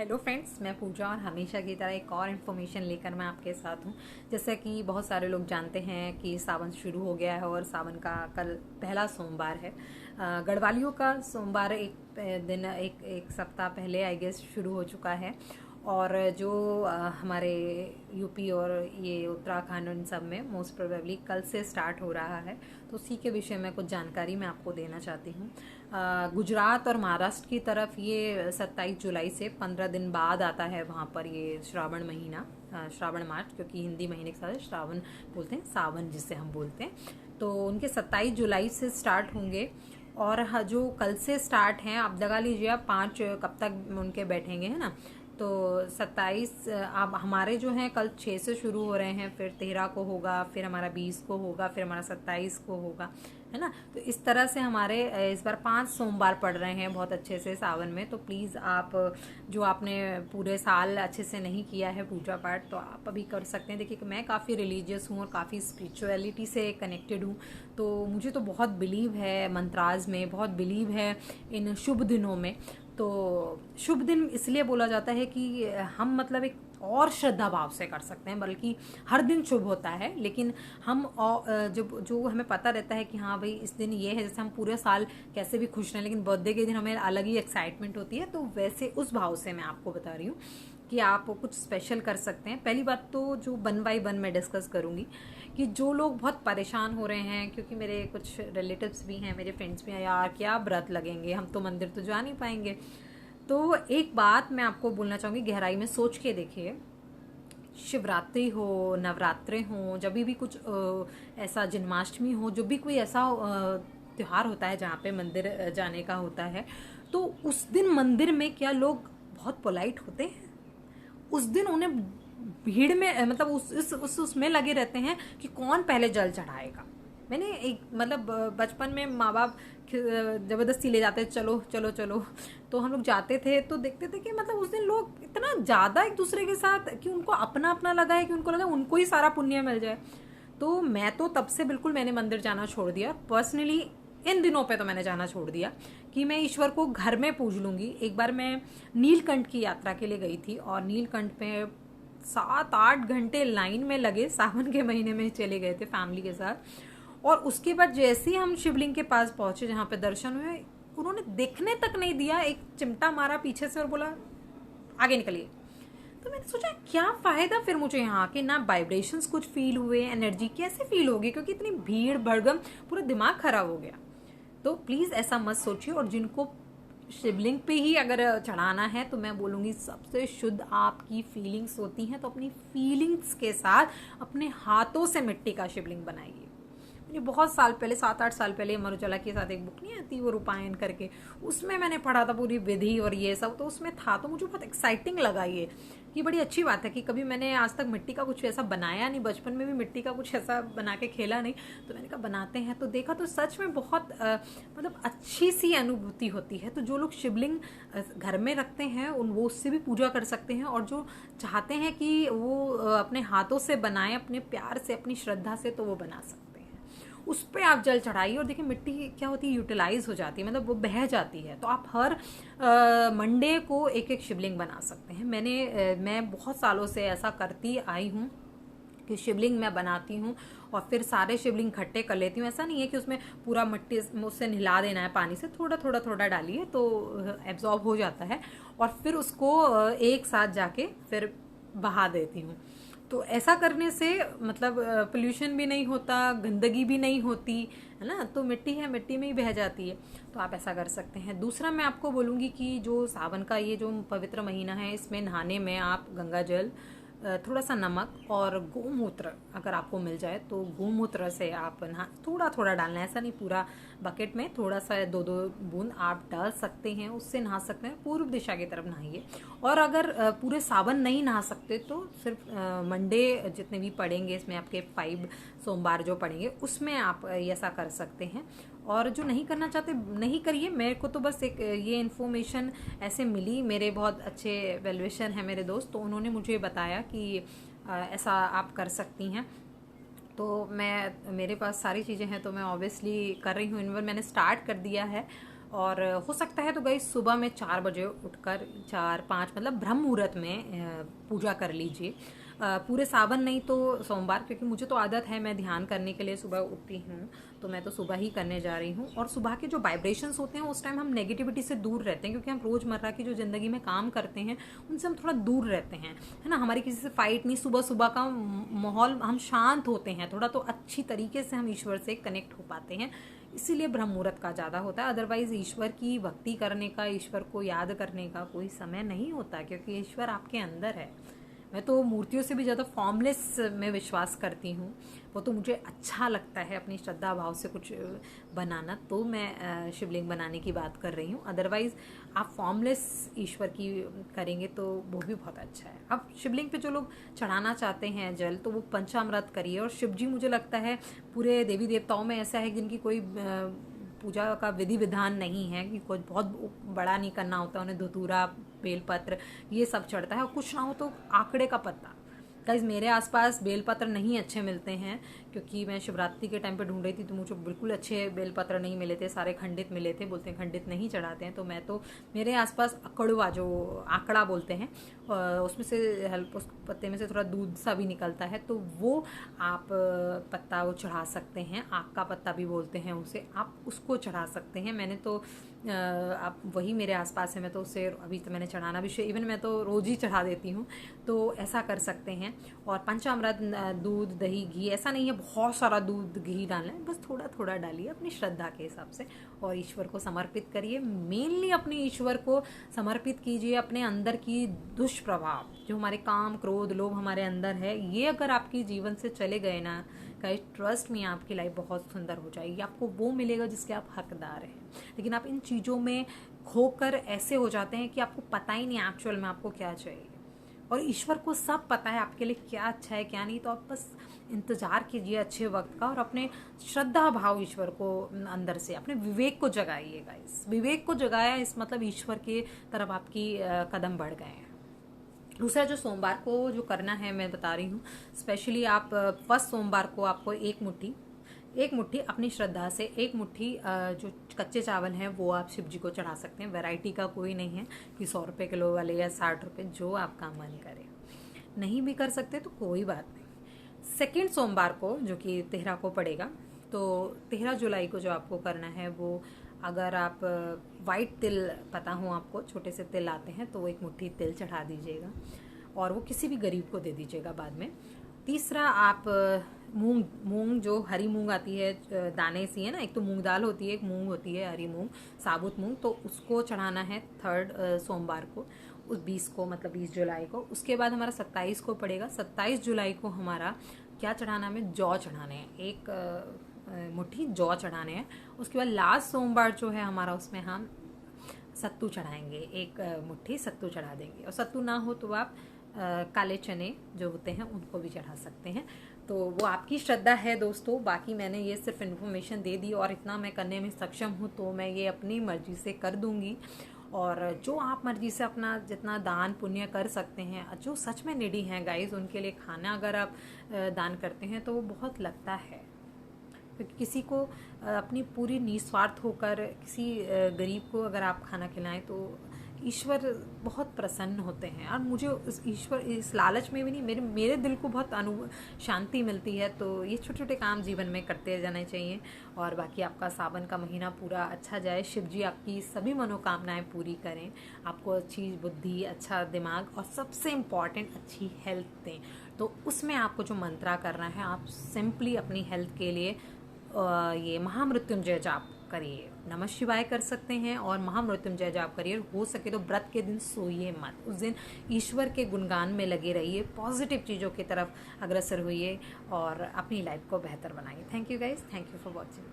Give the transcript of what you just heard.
Hello friends, मैं पूजा और हमेशा की तरह एक और इन्फॉर्मेशन लेकर मैं आपके साथ हूँ। जैसा कि बहुत सारे लोग जानते हैं कि सावन शुरू हो गया है और सावन का कल पहला सोमवार है। गढ़वालियों का सोमवार एक सप्ताह पहले आई गेस शुरू हो चुका है। और जो हमारे यूपी और ये उत्तराखंड इन सब में मोस्ट प्रोबेबली कल से स्टार्ट हो रहा है। तो उसी के विषय में कुछ जानकारी मैं आपको देना चाहती हूँ। गुजरात और महाराष्ट्र की तरफ ये 27 जुलाई से 15 दिन बाद आता है। वहाँ पर ये श्रावण महीना, श्रावण मास, क्योंकि हिंदी महीने के साथ श्रावण बोलते हैं, सावन जिसे हम बोलते हैं। तो उनके 27 जुलाई से स्टार्ट होंगे। और जो कल से स्टार्ट हैं, आप लगा लीजिए आप 5 कब तक उनके बैठेंगे, है ना। तो 27 अब हमारे जो हैं कल 6 से शुरू हो रहे हैं, फिर 13 को होगा, फिर हमारा 20 को होगा, फिर हमारा 27 को होगा, है ना। तो इस तरह से हमारे इस बार 5 सोमवार पड़ रहे हैं बहुत अच्छे से सावन में। तो प्लीज़ आप जो आपने पूरे साल अच्छे से नहीं किया है पूजा पाठ, तो आप अभी कर सकते हैं। देखिए कि मैं काफ़ी रिलीजियस हूँ और काफ़ी स्पिरिचुअलिटी से कनेक्टेड हूँ। तो मुझे तो बहुत बिलीव है मंत्राज में, बहुत बिलीव है इन शुभ दिनों में। तो शुभ दिन इसलिए बोला जाता है कि हम मतलब एक और श्रद्धा भाव से कर सकते हैं, बल्कि हर दिन शुभ होता है, लेकिन हम जब जो हमें पता रहता है कि हाँ भाई इस दिन ये है, जैसे हम पूरे साल कैसे भी खुश रहें, लेकिन बर्थडे के दिन हमें अलग ही एक्साइटमेंट होती है। तो वैसे उस भाव से मैं आपको बता रही हूँ कि आप कुछ स्पेशल कर सकते हैं। पहली बात तो जो 1 बाय 1 मैं डिस्कस करूँगी कि जो लोग बहुत परेशान हो रहे हैं, क्योंकि मेरे कुछ रिलेटिव्स भी हैं, मेरे फ्रेंड्स भी हैं, यार क्या व्रत लगेंगे, हम तो मंदिर तो जा नहीं पाएंगे। तो एक बात मैं आपको बोलना चाहूँगी, गहराई में सोच के देखिए। शिवरात्रि हो, नवरात्रे हो, जब भी कुछ ऐसा, जन्माष्टमी हो, जो भी कोई ऐसा त्योहार होता है जहाँ पे मंदिर जाने का होता है, तो उस दिन मंदिर में क्या लोग बहुत पोलाइट होते हैं? उस दिन उन्हें भीड़ में मतलब उसमें लगे रहते हैं कि कौन पहले जल चढ़ाएगा। मैंने एक मतलब बचपन में माँ बाप जबरदस्ती ले जाते, चलो चलो चलो, तो हम लोग जाते थे। तो देखते थे कि मतलब उस दिन लोग इतना ज्यादा एक दूसरे के साथ, कि उनको अपना अपना लगा है, कि उनको लगा उनको ही सारा पुण्य मिल जाए। तो मैं तो तब से बिल्कुल मैंने मंदिर जाना छोड़ दिया पर्सनली। इन दिनों पे तो मैंने जाना छोड़ दिया कि मैं ईश्वर को घर में पूज लूंगी। एक बार मैं नीलकंठ की यात्रा के लिए गई थी, और नीलकंठ पे 7-8 घंटे लाइन में लगे, सावन के महीने में चले गए थे फैमिली के साथ। और उसके बाद जैसे ही हम शिवलिंग के पास पहुंचे जहाँ पे दर्शन हुए, उन्होंने देखने तक नहीं दिया, एक चिमटा मारा पीछे से और बोला आगे निकलिए। तो मैंने सोचा क्या फायदा फिर मुझे यहाँ आके, ना वाइब्रेशंस कुछ फील हुए, एनर्जी कैसे फील होगी, क्योंकि इतनी भीड़ भड़गम, पूरा दिमाग खराब हो गया। तो प्लीज ऐसा मत सोचिए। और जिनको शिवलिंग पे ही अगर चढ़ाना है, तो मैं बोलूंगी सबसे शुद्ध आपकी फीलिंग्स होती हैं, तो अपनी फीलिंग्स के साथ अपने हाथों से मिट्टी का शिवलिंग बनाइए। मुझे बहुत साल पहले, 7-8 साल पहले, अमर उजाला के साथ एक बुक नहीं आती वो रूपायन करके, उसमें मैंने पढ़ा था पूरी विधि और ये सब, तो उसमें था। तो मुझे बहुत एक्साइटिंग लगा ये बड़ी अच्छी बात है कि कभी मैंने आज तक मिट्टी का कुछ ऐसा बनाया नहीं, बचपन में भी मिट्टी का कुछ ऐसा बना के खेला नहीं। तो मैंने कहा बनाते हैं, तो देखा तो सच में बहुत मतलब अच्छी सी अनुभूति होती है। तो जो लोग शिवलिंग घर में रखते हैं वो उससे भी पूजा कर सकते हैं, और जो चाहते हैं कि वो अपने हाथों से बनाएं, अपने प्यार से, अपनी श्रद्धा से, तो वो बना सकते हैं। उस पर आप जल चढ़ाइए, और देखिए मिट्टी क्या होती है, यूटिलाइज हो जाती है, मतलब वो बह जाती है। तो आप हर मंडे को एक एक शिवलिंग बना सकते हैं। मैं बहुत सालों से ऐसा करती आई हूँ कि शिवलिंग मैं बनाती हूँ, और फिर सारे शिवलिंग इकट्ठे कर लेती हूँ। ऐसा नहीं है कि उसमें पूरा मिट्टी उससे नहिला देना है पानी से, थोड़ा थोड़ा थोड़ा डालिए तो एब्जॉर्ब हो जाता है, और फिर उसको एक साथ जाके फिर बहा देती हूँ। तो ऐसा करने से मतलब पोल्यूशन भी नहीं होता, गंदगी भी नहीं होती, है ना। तो मिट्टी है, मिट्टी में ही बह जाती है। तो आप ऐसा कर सकते हैं। दूसरा मैं आपको बोलूँगी कि जो सावन का ये जो पवित्र महीना है, इसमें नहाने में आप गंगा जल, थोड़ा सा नमक और गोमूत्र अगर आपको मिल जाए, तो गोमूत्र से आप नहा, थोड़ा थोड़ा डालना है, ऐसा नहीं पूरा बकेट में, थोड़ा सा 2-2 बूंद आप डाल सकते हैं, उससे नहा सकते हैं। पूर्व दिशा की तरफ नहाइए। और अगर पूरे सावन नहीं नहा सकते, तो सिर्फ मंडे जितने भी पड़ेंगे, इसमें आपके 5 सोमवार जो पड़ेंगे, उसमें आप ऐसा कर सकते हैं। और जो नहीं करना चाहते नहीं करिए। मेरे को तो बस एक ये इन्फॉर्मेशन ऐसे मिली, मेरे बहुत अच्छे वेलविशर हैं मेरे दोस्त, तो उन्होंने मुझे बताया कि ऐसा आप कर सकती हैं। तो मेरे पास सारी चीज़ें हैं, तो मैं ऑब्वियसली कर रही हूँ। इनवर मैंने स्टार्ट कर दिया है, और हो सकता है तो गाइस सुबह में 4 बजे उठकर 4-5 मतलब ब्रह्म मुहूर्त में पूजा कर लीजिए। पूरे सावन नहीं तो सोमवार, क्योंकि मुझे तो आदत है, मैं ध्यान करने के लिए सुबह उठती हूँ, तो मैं तो सुबह ही करने जा रही हूँ। और सुबह के जो वाइब्रेशंस होते हैं उस टाइम हम नेगेटिविटी से दूर रहते हैं, क्योंकि हम रोज़मर्रा की जो ज़िंदगी में काम करते हैं उनसे हम थोड़ा दूर रहते हैं, है ना। हमारी किसी से फाइट नहीं, सुबह सुबह का माहौल, हम शांत होते हैं थोड़ा, तो अच्छी तरीके से हम ईश्वर से कनेक्ट हो पाते हैं। इसीलिए ब्रह्म मुहूर्त का ज़्यादा होता है। अदरवाइज ईश्वर की भक्ति करने का, ईश्वर को याद करने का कोई समय नहीं होता, क्योंकि ईश्वर आपके अंदर है। मैं तो मूर्तियों से भी ज़्यादा फॉर्मलेस में विश्वास करती हूँ। वो तो मुझे अच्छा लगता है अपनी श्रद्धा भाव से कुछ बनाना, तो मैं शिवलिंग बनाने की बात कर रही हूँ। अदरवाइज़ आप फॉर्मलेस ईश्वर की करेंगे तो वो भी बहुत अच्छा है। अब शिवलिंग पे जो लोग चढ़ाना चाहते हैं जल, तो वो पंचामृत करिए। और शिव जी मुझे लगता है पूरे देवी देवताओं में ऐसा है जिनकी कोई पूजा का विधि विधान नहीं है, कि कुछ बहुत बड़ा नहीं करना होता, उन्हें धतूरा, बेलपत्र ये सब चढ़ता है। और कुछ ना हो तो आंकड़े का पत्ता। गाइस मेरे आसपास बेलपत्र नहीं अच्छे मिलते हैं, क्योंकि मैं शिवरात्रि के टाइम पे ढूंढ रही थी तो मुझे बिल्कुल अच्छे बेलपत्र नहीं मिले थे, सारे खंडित मिले थे। बोलते हैं खंडित नहीं चढ़ाते हैं, तो मैं तो मेरे आसपास अकड़वा, जो आंकड़ा बोलते हैं, उसमें से उस पत्ते में से थोड़ा दूध सा भी निकलता है, तो वो आप पत्ता वो चढ़ा सकते हैं। आक का पत्ता भी बोलते हैं उसे, आप उसको चढ़ा सकते हैं। मैंने तो आप वही मेरे आसपास है, मैं तो उससे अभी तो मैंने चढ़ाना भी, इवन मैं तो रोज़ ही चढ़ा देती हूँ, तो ऐसा कर सकते हैं। और पंचामृत, दूध, दही, घी, ऐसा नहीं है बहुत सारा दूध घी डालना है, बस थोड़ा थोड़ा डालिए अपनी श्रद्धा के हिसाब से, और ईश्वर को समर्पित करिए। मेनली अपने ईश्वर को समर्पित कीजिए। अपने अंदर की दुष्प्रभाव, जो हमारे काम, क्रोध, लोभ हमारे अंदर है, ये अगर आपके जीवन से चले गए ना गाइस, ट्रस्ट में आपकी लाइफ बहुत सुंदर हो जाएगी। आपको वो मिलेगा जिसके आप हकदार हैं। लेकिन आप इन चीज़ों में खोकर ऐसे हो जाते हैं कि आपको पता ही नहीं एक्चुअल में आपको क्या चाहिए, और ईश्वर को सब पता है आपके लिए क्या अच्छा है क्या नहीं। तो आप बस इंतज़ार कीजिए अच्छे वक्त का, और अपने श्रद्धा भाव ईश्वर को अंदर से, अपने विवेक को जगाइए गाइस। विवेक को जगाया इस मतलब ईश्वर के तरफ आपकी कदम बढ़ गए हैं। दूसरा जो सोमवार को जो करना है मैं बता रही हूँ, स्पेशली आप फर्स्ट सोमवार को आपको एक मुट्ठी अपनी श्रद्धा से, एक मुट्ठी जो कच्चे चावल हैं वो आप शिव जी को चढ़ा सकते हैं। वैरायटी का कोई नहीं है कि 100 रुपये किलो वाले या 60 रुपये, जो आपका मन करे। नहीं भी कर सकते तो कोई बात नहीं। सेकेंड सोमवार को जो कि 13 को पड़ेगा, तो 13 जुलाई को जो आपको करना है वो, अगर आप वाइट तिल पता हो आपको, छोटे से तिल आते हैं, तो वो एक मुट्ठी तिल चढ़ा दीजिएगा, और वो किसी भी गरीब को दे दीजिएगा बाद में। तीसरा आप मूंग जो हरी मूंग आती है दाने सी, है ना, एक तो मूंग दाल होती है, एक मूंग होती है हरी मूंग, साबुत मूंग, तो उसको चढ़ाना है थर्ड सोमवार को, उस 20 को, मतलब 20 जुलाई को। उसके बाद हमारा 27 को पड़ेगा। 27 जुलाई को हमारा क्या चढ़ाना है, जौ चढ़ाने हैं, एक मुट्ठी जौ चढ़ाने हैं। उसके बाद लास्ट सोमवार जो है हमारा, उसमें हम सत्तू चढ़ाएंगे, एक मुट्ठी सत्तू चढ़ा देंगे। और सत्तू ना हो तो आप काले चने जो होते हैं उनको भी चढ़ा सकते हैं। तो वो आपकी श्रद्धा है दोस्तों। बाकी मैंने ये सिर्फ इन्फॉर्मेशन दे दी, और इतना मैं करने में सक्षम हूँ, तो मैं ये अपनी मर्जी से कर दूँगी। और जो आप मर्जी से अपना जितना दान पुण्य कर सकते हैं, जो सच में निडी हैं गाइस, उनके लिए खाना अगर आप दान करते हैं तो वो बहुत लगता है। क्योंकि किसी को अपनी पूरी निस्वार्थ होकर किसी गरीब को अगर आप खाना खिलाएं तो ईश्वर बहुत प्रसन्न होते हैं। और मुझे इस ईश्वर इस लालच में भी नहीं, मेरे दिल को बहुत शांति मिलती है। तो ये छोटे छोटे काम जीवन में करते जाने चाहिए। और बाकी आपका सावन का महीना पूरा अच्छा जाए। शिव जी आपकी सभी मनोकामनाएं पूरी करें, आपको अच्छी बुद्धि, अच्छा दिमाग, और सबसे इम्पॉर्टेंट अच्छी हेल्थ दें। तो उसमें आपको जो मंत्रा करना है, आप सिंपली अपनी हेल्थ के लिए ये महामृत्युंजय जाप करिए, नमः शिवाय कर सकते हैं, और महामृत्युंजय जाप करिए। हो सके तो व्रत के दिन सोइए मत, उस दिन ईश्वर के गुणगान में लगे रहिए, पॉजिटिव चीज़ों की तरफ अग्रसर होइए, और अपनी लाइफ को बेहतर बनाइए। Thank you guys, thank you for watching.